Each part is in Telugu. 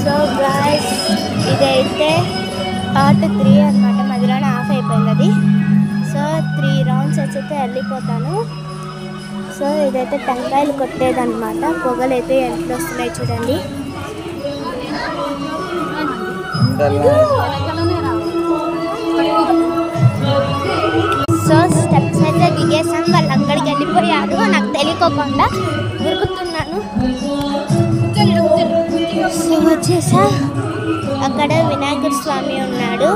సో గాయ్స్ ఇదైతే పార్ట్ 3 అన్నమాట. మధ్యలోనే ఆఫ్ అయిపోయింది అది. సో 3 రౌండ్స్ వచ్చైతే వెళ్ళిపోతాను. సో ఇదైతే టెంకాయలు కొట్టేదన్నమాట. పొగలు అయితే ఎంట్లో వస్తున్నాయి చూడండి. సో స్టెప్స్ అయితే దిగేసాం. వాళ్ళు అక్కడికి వెళ్ళిపోయారు. నాకు తెలియకోకుండా ఉరుకుతున్నాను. సో వచ్చేసా. అక్కడ వినాయకుడి స్వామి ఉన్నాడు.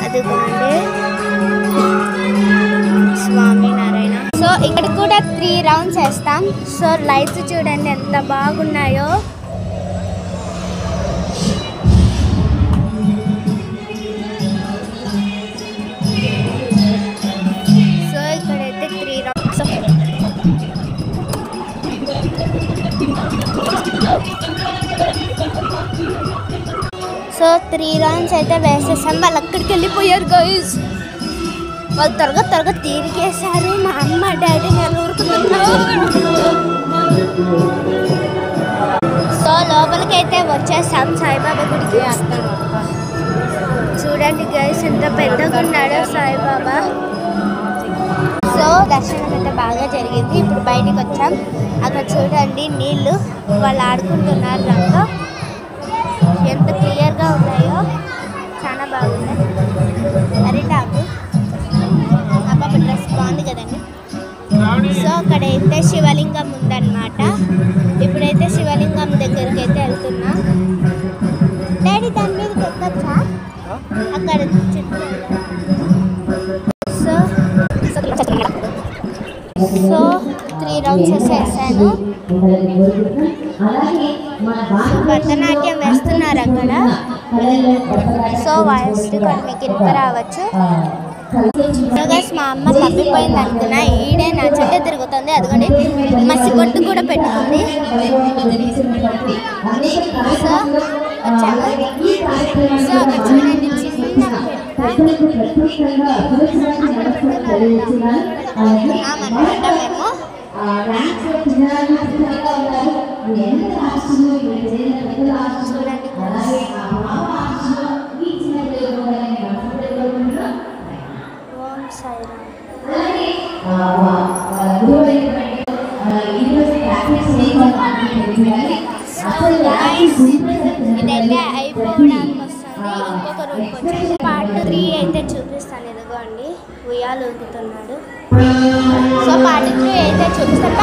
అదిగోండి స్వామి నారాయణ. సో ఇక్కడ కూడా 3 రౌండ్స్ వేస్తాం. సో లైట్స్ చూడండి ఎంత బాగున్నాయో. సో ఇక్కడైతే 3 రౌండ్స్. సో 3 రౌండ్స్ అయితే వేసేసాం. వాళ్ళు అక్కడికి వెళ్ళిపోయారు గైస్. వాళ్ళు త్వరగా తిరిగేశారు. మా అమ్మ డాడీ నేను ఊరుకుతున్నాను. సో లోపలికి అయితే వచ్చేసాం. సాయిబాబా గుడికి వస్తాను. చూడండి గైస్ ఎంత పెద్దగా ఉన్నాడో సాయిబాబా. సో దర్శనం అయితే బాగా జరిగింది. ఇప్పుడు బయటికి వచ్చాం. అక్కడ చూడండి నీళ్ళు వాళ్ళు ఆడుకుంటున్నారు. దాంట్లో ఎంత క్లియర్గా ఉన్నాయో చాలా బాగున్నాయి. అరిటాకు అబ్బా డ్రెస్ బాగుంది కదండి. సో అక్కడైతే శివలింగం ఉందన్నమాట. ఇప్పుడైతే శివలింగం దగ్గరికి అయితే వెళ్తున్నా. డాడీ దాని మీదకి ఎక్కచ్చా? అక్కడ చుట్టూ. సో 3 రౌండ్స్ వేసాను. భరతనాట్యం వేస్తున్నారు అక్కడ. సో వాయిస్ రికార్డ్ మీకు ఇంత రావచ్చు. మా అమ్మ తప్పిపోయింది అనుకున్నా. ఈడే నా చుట్టూ తిరుగుతుంది. అదిగోండి మసి బొట్టు కూడా పెట్టుకుంది. సో వచ్చాను. సో అక్కడ చూడండి చిన్న వెళ్తున్నామన్నమాట మేము. చూడండి ఓం సాయిరామ్. ఇదైతే అయిపోవడానికి వస్తుంది. ఇంకొక రూమ్కి వచ్చేసి పార్ట్ 3 అయితే చూపిస్తాను. ఇదిగోండి ఉయ్యాలు ఊగుతున్నాడు. సో పార్ట్ 3 అయితే చూపిస్తాను.